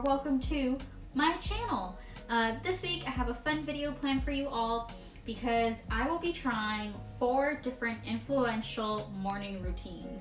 welcome to my channel. This week I have a fun video planned for you all because I will be trying 4 different influential morning routines.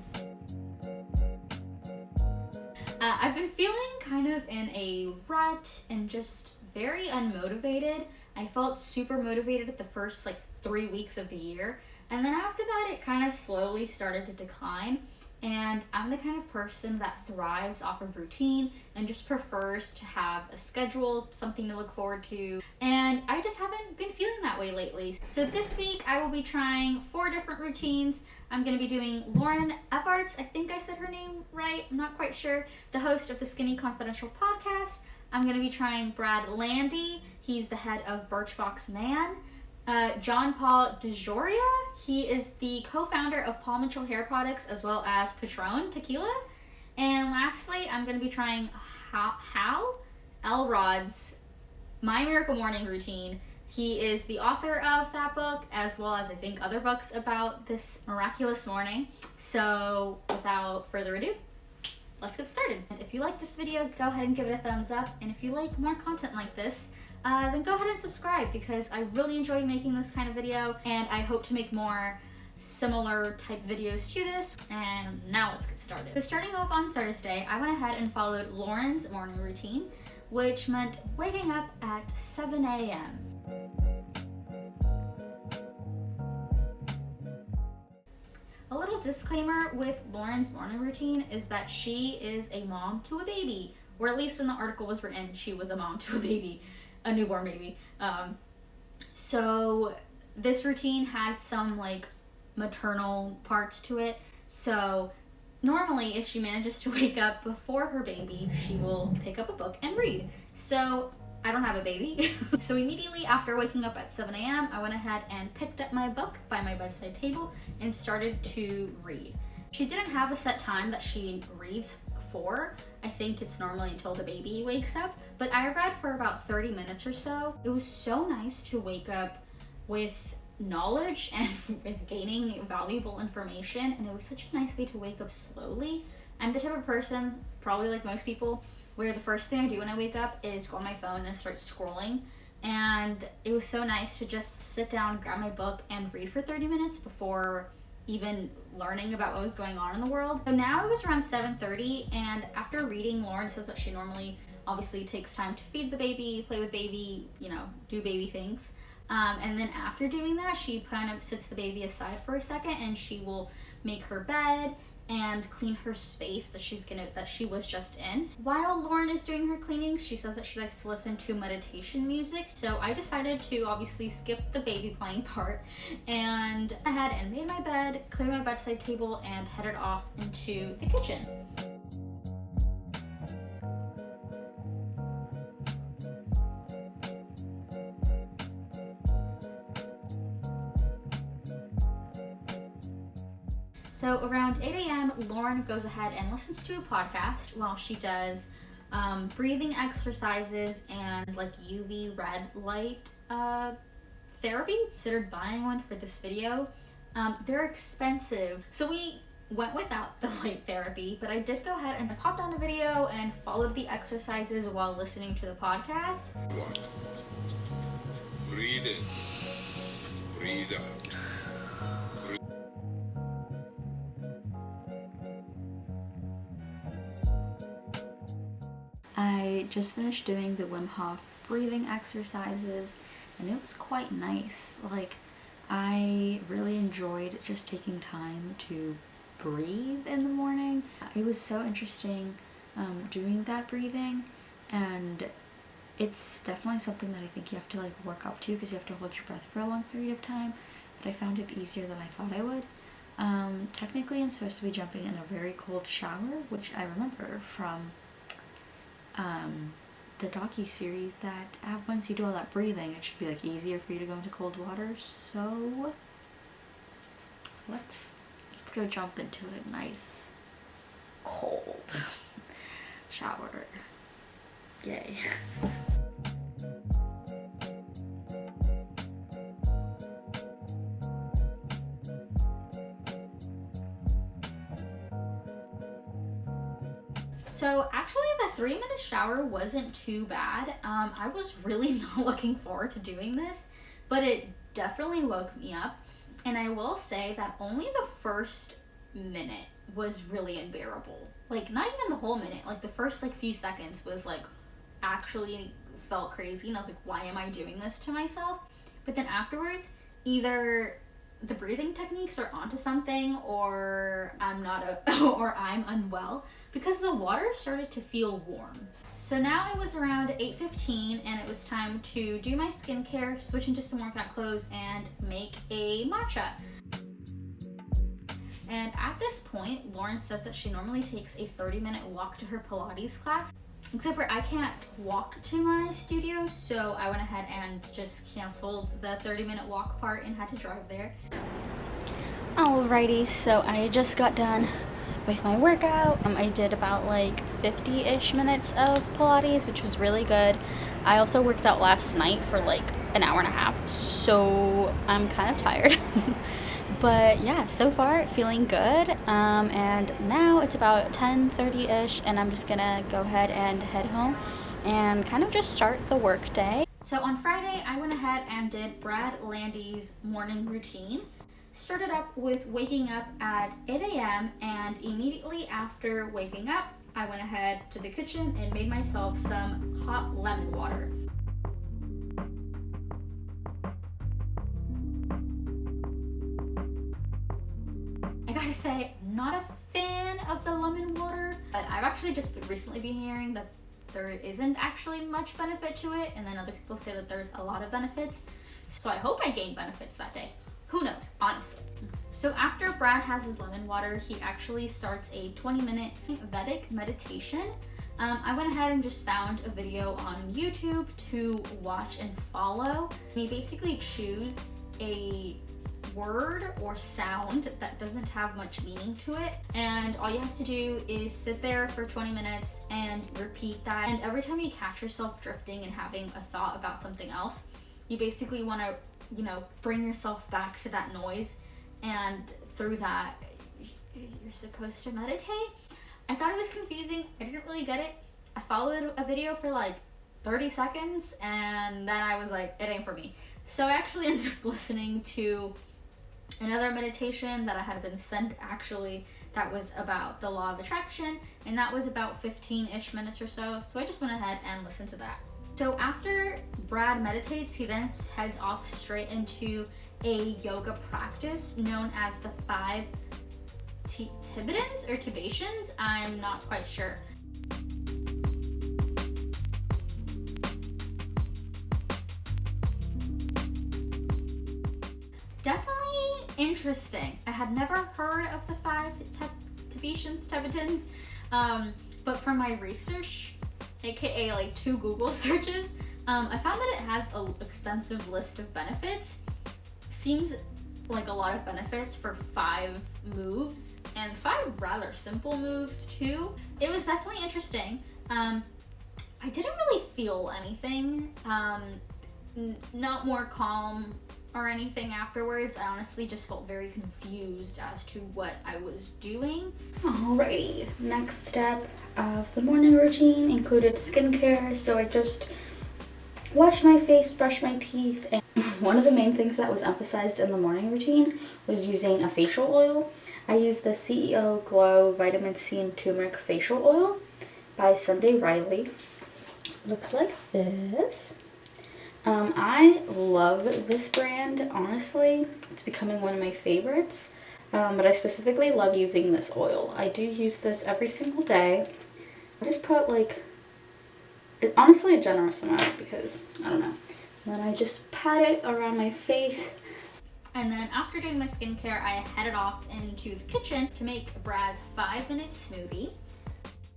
I've been feeling kind of in a rut and just very unmotivated. I felt super motivated at the first 3 weeks of the year, and then after that it kind of slowly started to decline. And I'm the kind of person that thrives off of routine and just prefers to have a schedule, something to look forward to. And I just haven't been feeling that way lately. So this week I will be trying 4 different routines. I'm going to be doing Lauren Evarts, I think I said her name right, I'm not quite sure, the host of the Skinny Confidential podcast. I'm going to be trying Brad Landy, he's the head of Birchbox Man. John Paul DeJoria, he is the co-founder of Paul Mitchell Hair Products as well as Patron Tequila. And lastly, I'm going to be trying Hal Elrod's My Miracle Morning Routine. He is the author of that book as well as I think other books about this miraculous morning. So without further ado, let's get started. And if you like this video, go ahead and give it a thumbs up. And if you like more content like this, then go ahead and subscribe because I really enjoy making this kind of video and I hope to make more similar type videos to this. And now let's get started. So starting off on Thursday, I went ahead and followed Lauren's morning routine, which meant waking up at 7 a.m. A little disclaimer with Lauren's morning routine is that she is a mom to a baby, or at least when the article was written, she was a mom to a baby. A newborn baby. So this routine had some maternal parts to it. So normally if she manages to wake up before her baby, she will pick up a book and read. So I don't have a baby. So immediately after waking up at 7 a.m., I went ahead and picked up my book by my bedside table and started to read. She didn't have a set time that she reads for. I think it's normally until the baby wakes up, but I read for about 30 minutes or so. It was so nice to wake up with knowledge and with gaining valuable information, and it was such a nice way to wake up slowly. I'm the type of person, probably like most people, where the first thing I do when I wake up is go on my phone and start scrolling, and it was so nice to just sit down, grab my book, and read for 30 minutes before even learning about what was going on in the world. So now it was around 7:30, and after reading, Lauren says that she normally obviously takes time to feed the baby, play with baby, do baby things. And then after doing that, she kind of sits the baby aside for a second and she will make her bed and clean her space that she was just in. While Lauren is doing her cleaning, she says that she likes to listen to meditation music. So I decided to obviously skip the baby playing part and ahead and made my bed, cleared my bedside table, and headed off into the kitchen. So around 8 a.m., Lauren goes ahead and listens to a podcast while she does breathing exercises and UV red light therapy. Considered buying one for this video. They're expensive, so we went without the light therapy, but I did go ahead and I popped on the video and followed the exercises while listening to the podcast. 1. Breathe in. Breathe out. I just finished doing the Wim Hof breathing exercises and it was quite nice. I really enjoyed just taking time to breathe in the morning. It was so interesting doing that breathing, and it's definitely something that I think you have to work up to because you have to hold your breath for a long period of time, but I found it easier than I thought I would. Technically I'm supposed to be jumping in a very cold shower, which I remember from the docu-series that once you do all that breathing, it should be easier for you to go into cold water. So let's go jump into a nice cold shower. Yay. So actually the a 3-minute shower wasn't too bad. I was really not looking forward to doing this, but it definitely woke me up. And I will say that only the first minute was really unbearable. Like, not even the whole minute. Like, the first, like, few seconds was, like, actually felt crazy. And I was like, why am I doing this to myself? But then afterwards, either the breathing techniques are onto something, or I'm unwell, because the water started to feel warm. So now it was around 8:15 and it was time to do my skincare, switch into some workout clothes, and make a matcha. And at this point, Lauren says that she normally takes a 30-minute walk to her Pilates class. Except for I can't walk to my studio, so I went ahead and just canceled the 30-minute walk part and had to drive there. Alrighty, so I just got done with my workout. I did about like 50-ish minutes of Pilates, which was really good. I also worked out last night for like an hour and a half, so I'm kind of tired. But yeah, so far feeling good. And now it's about 10:30-ish, and I'm just gonna go ahead and head home and kind of just start the work day. So on Friday, I went ahead and did Brad Landy's morning routine. Started up with waking up at 8 a.m. and immediately after waking up, I went ahead to the kitchen and made myself some hot lemon water. I gotta say, not a fan of the lemon water, but I've actually just recently been hearing that there isn't actually much benefit to it, and then other people say that there's a lot of benefits. So I hope I gain benefits that day. Who knows, honestly. So after Brad has his lemon water, he actually starts a 20-minute Vedic meditation. I went ahead and just found a video on YouTube to watch and follow. You basically choose a word or sound that doesn't have much meaning to it, and all you have to do is sit there for 20 minutes and repeat that. And every time you catch yourself drifting and having a thought about something else, you basically want to, bring yourself back to that noise, and through that you're supposed to meditate. I thought it was confusing. I didn't really get it. I followed a video for like 30 seconds and then I was like, it ain't for me. So I actually ended up listening to another meditation that I had been sent, actually, that was about the law of attraction, and that was about 15-ish minutes or so. So I just went ahead and listened to that. So after Brad meditates, he then heads off straight into a yoga practice known as the 5 tibetans or Tibetations. I'm not quite sure. Definitely interesting. I had never heard of the 5 Tibetans, but from my research, aka like 2 Google searches, I found that it has an extensive list of benefits. Seems like a lot of benefits for 5 moves, and 5 rather simple moves too. It was definitely interesting. I didn't really feel anything, not more calm or anything afterwards. I honestly just felt very confused as to what I was doing. Alrighty, next step of the morning routine included skincare. So I just washed my face, brushed my teeth, and one of the main things that was emphasized in the morning routine was using a facial oil. I used the CEO Glow Vitamin C and Turmeric Facial Oil by Sunday Riley. Looks like this. I love this brand, honestly. It's becoming one of my favorites, but I specifically love using this oil. I do use this every single day. I just put honestly a generous amount because, I don't know. And then I just pat it around my face. And then after doing my skincare, I headed off into the kitchen to make Brad's 5-minute smoothie.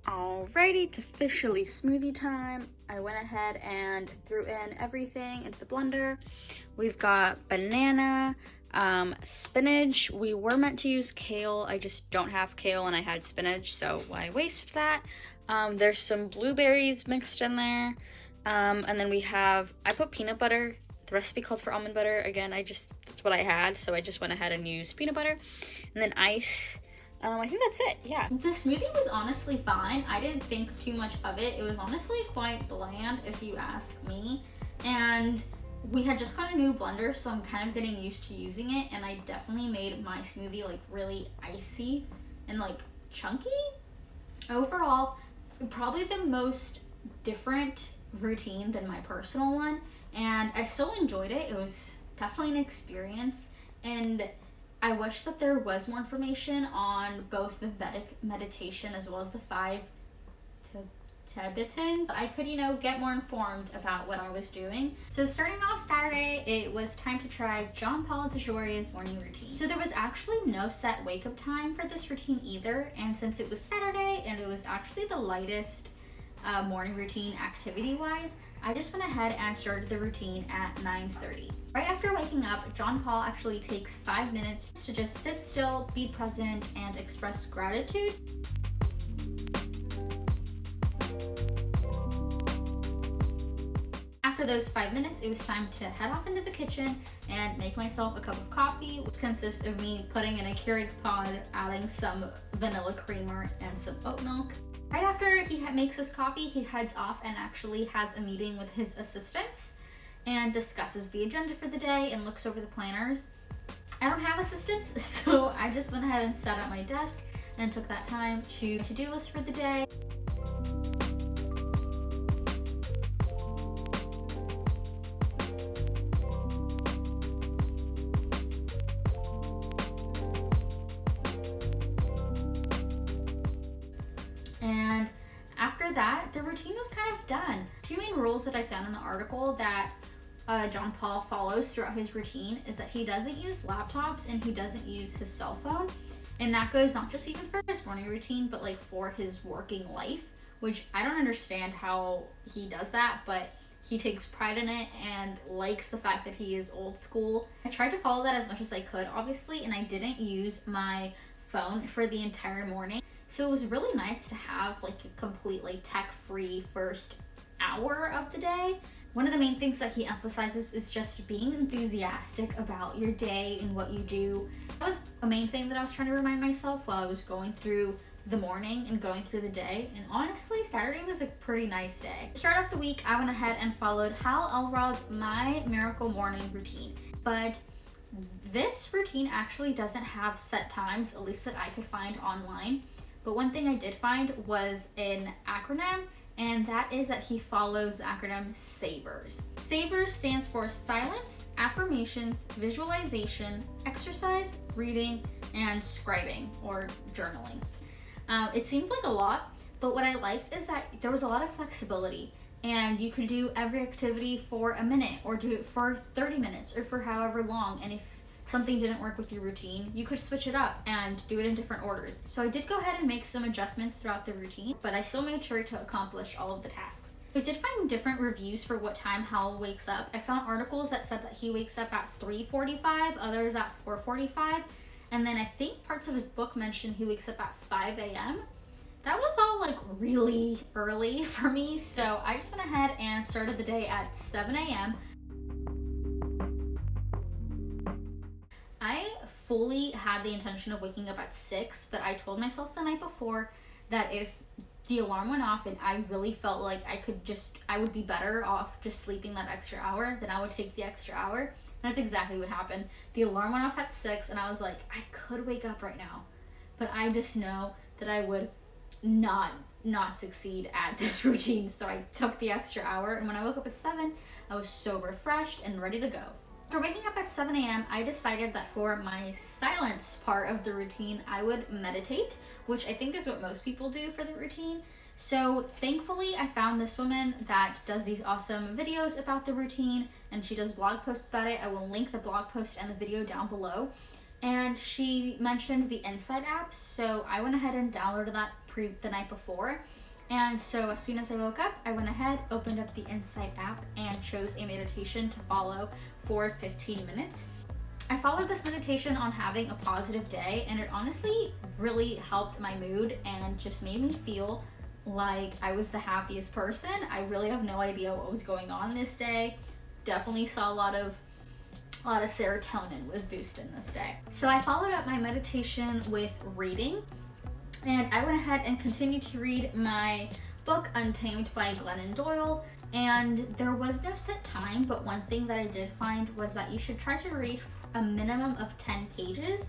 Alrighty, it's officially smoothie time. I went ahead and threw in everything into the blender. We've got banana, spinach. We were meant to use kale. I just don't have kale and I had spinach, so why waste that? There's some blueberries mixed in there. And then I put peanut butter. The recipe called for almond butter. Again, that's what I had, so I just went ahead and used peanut butter. And then ice. I think that's it. Yeah. The smoothie was honestly fine. I didn't think too much of it. It was honestly quite bland, if you ask me. And we had just got a new blender, so I'm kind of getting used to using it. And I definitely made my smoothie like really icy and like chunky. Overall, probably the most different routine than my personal one. And I still enjoyed it. It was definitely an experience. And I wish that there was more information on both the Vedic meditation as well as the 5 tibetans. I could, get more informed about what I was doing. So starting off Saturday, it was time to try John Paul DeJouri's morning routine. So there was actually no set wake up time for this routine either. And since it was Saturday and it was actually the lightest morning routine activity-wise, I just went ahead and started the routine at 9:30. Right after waking up, John Paul actually takes 5 minutes to just sit still, be present, and express gratitude. After those 5 minutes, it was time to head off into the kitchen and make myself a cup of coffee, which consists of me putting in a Keurig pod, adding some vanilla creamer and some oat milk. Right after he makes his coffee, he heads off and actually has a meeting with his assistants and discusses the agenda for the day and looks over the planners. I don't have assistants, so I just went ahead and sat at my desk and took that time to to-do list for the day. And after that, the routine was kind of done. 2 main rules that I found in the article that John Paul follows throughout his routine is that he doesn't use laptops and he doesn't use his cell phone. And that goes not just even for his morning routine, but like for his working life, which I don't understand how he does that, but he takes pride in it and likes the fact that he is old school. I tried to follow that as much as I could, obviously, and I didn't use my phone for the entire morning. So it was really nice to have like a completely tech-free first hour of the day. One of the main things that he emphasizes is just being enthusiastic about your day and what you do. That was a main thing that I was trying to remind myself while I was going through the morning and going through the day. And honestly, Saturday was a pretty nice day. To start off the week, I went ahead and followed Hal Elrod's My Miracle Morning routine. But this routine actually doesn't have set times, at least that I could find online. But one thing I did find was an acronym, and that is that he follows the acronym SAVERS. SAVERS stands for silence, affirmations, visualization, exercise, reading, and scribing or journaling. It seemed like a lot, but what I liked is that there was a lot of flexibility, and you could do every activity for a minute or do it for 30 minutes or for however long. And if something didn't work with your routine, you could switch it up and do it in different orders. So I did go ahead and make some adjustments throughout the routine, but I still made sure to accomplish all of the tasks. I did find different reviews for what time Hal wakes up. I found articles that said that he wakes up at 3:45, others at 4:45, and then I think parts of his book mentioned he wakes up at 5 a.m. That was all like really early for me, so I just went ahead and started the day at 7 a.m. I fully had the intention of waking up at 6, but I told myself the night before that if the alarm went off and I really felt like I would be better off just sleeping that extra hour, then I would take the extra hour. And that's exactly what happened. The alarm went off at 6 and I was like, I could wake up right now, but I just know that I would not succeed at this routine. So I took the extra hour, and when I woke up at 7, I was so refreshed and ready to go. After waking up at 7 a.m., I decided that for my silence part of the routine, I would meditate, which I think is what most people do for the routine. So thankfully, I found this woman that does these awesome videos about the routine, and she does blog posts about it. I will link the blog post and the video down below. And she mentioned the Insight app, so I went ahead and downloaded that the night before. And so as soon as I woke up, I went ahead, opened up the Insight app, and chose a meditation to follow for 15 minutes. I followed this meditation on having a positive day, and it honestly really helped my mood and just made me feel like I was the happiest person. I really have no idea what was going on this day. Definitely saw a lot of a lot of serotonin was boosted this day. So I followed up my meditation with reading, and I went ahead and continued to read my book Untamed by Glennon Doyle. And there was no set time, but one thing that I did find was that you should try to read a minimum of 10 pages.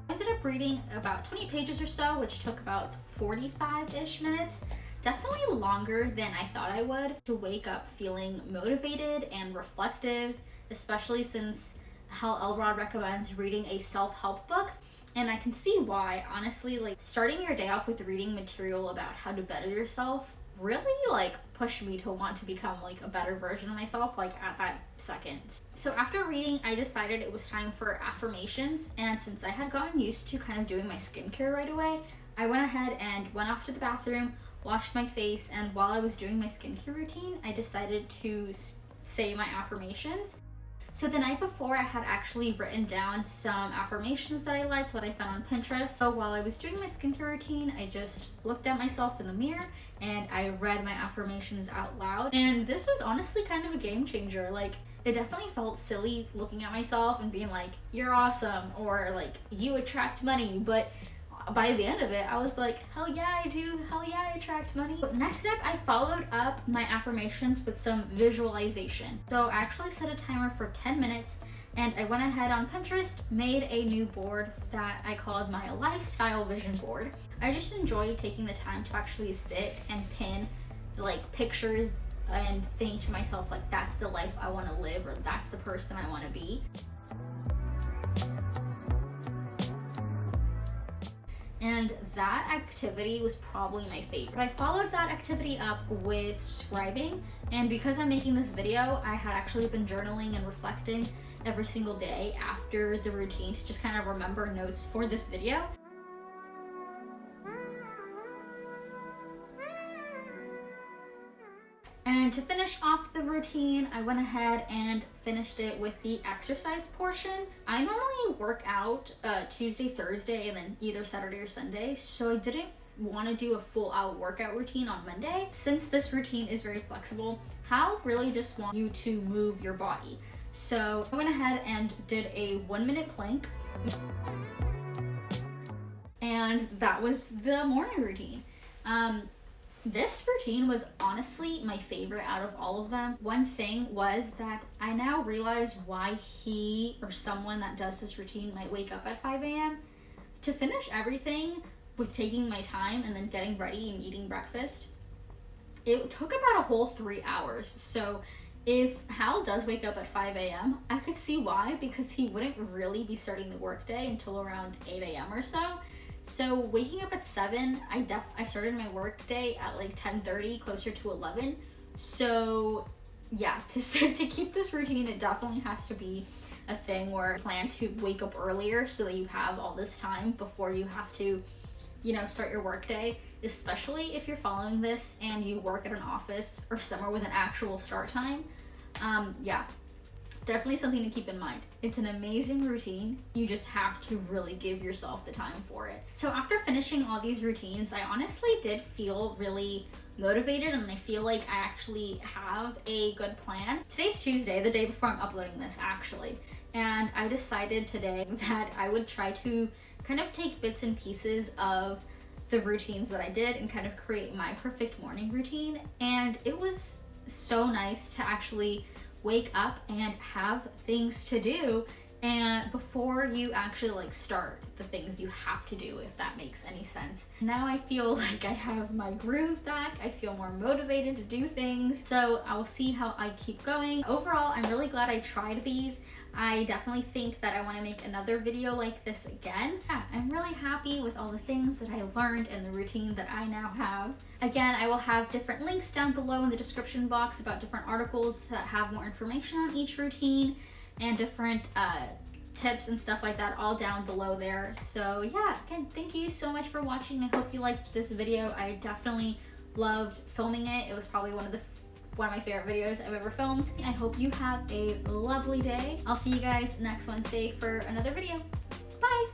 I ended up reading about 20 pages or so, which took about 45-ish minutes. Definitely longer than I thought I would. To wake up feeling motivated and reflective, especially since Hal Elrod recommends reading a self-help book. And I can see why. Honestly, like, starting your day off with reading material about how to better yourself really like pushed me to want to become like a better version of myself, like at that second. So after reading, I decided it was time for affirmations, and since I had gotten used to kind of doing my skincare right away, I went ahead and went off to the bathroom, washed my face, and while I was doing my skincare routine, I decided to say my affirmations. So the night before, I had actually written down some affirmations that I liked, that I found on Pinterest. So while I was doing my skincare routine, I just looked at myself in the mirror and I read my affirmations out loud. And this was honestly kind of a game changer. Like, it definitely felt silly looking at myself and being like, you're awesome, or like, you attract money. But by the end of it, I was like, hell yeah, I do. Hell yeah, I attract money. But next up, I followed up my affirmations with some visualization. So I actually set a timer for 10 minutes, and I went ahead on Pinterest, made a new board that I called my lifestyle vision board. I just enjoy taking the time to actually sit and pin like pictures and think to myself, like, that's the life I want to live, or that's the person I want to be. And that activity was probably my favorite. I followed that activity up with scribing, and because I'm making this video, I had actually been journaling and reflecting every single day after the routine to just kind of remember notes for this video. And to finish off the routine, I went ahead and finished it with the exercise portion. I normally work out Tuesday, Thursday, and then either Saturday or Sunday, so I didn't want to do a full-out workout routine on Monday. Since this routine is very flexible, Hal really just wants you to move your body. So I went ahead and did a 1-minute plank, and that was the morning routine. This routine was honestly my favorite out of all of them. One thing was that I now realize why he or someone that does this routine might wake up at 5 a.m. To finish everything with taking my time and then getting ready and eating breakfast, it took about a whole 3 hours. So if Hal does wake up at 5 a.m., I could see why, because he wouldn't really be starting the workday until around 8 a.m. or so. So waking up at 7, I started my work day at like 10:30, closer to 11. So yeah, to keep this routine, it definitely has to be a thing where you plan to wake up earlier so that you have all this time before you have to, start your work day, especially if you're following this and you work at an office or somewhere with an actual start time. Yeah. Definitely something to keep in mind. It's an amazing routine. You just have to really give yourself the time for it. So after finishing all these routines, I honestly did feel really motivated, and I feel like I actually have a good plan. Today's Tuesday, the day before I'm uploading this actually, and I decided today that I would try to kind of take bits and pieces of the routines that I did and kind of create my perfect morning routine. And it was so nice to actually wake up and have things to do, and before you actually start the things you have to do, if that makes any sense. Now I feel like I have my groove back. I feel more motivated to do things, so I will see how I keep going. Overall, I'm really glad I tried these. I definitely think that I want to make another video like this again. Yeah, I'm really happy with all the things that I learned and the routine that I now have. Again, I will have different links down below in the description box about different articles that have more information on each routine and different tips and stuff like that, all down below there. So yeah, again, thank you so much for watching. I hope you liked this video. I definitely loved filming it. It was probably one of my favorite videos I've ever filmed. I hope you have a lovely day. I'll see you guys next Wednesday for another video. Bye!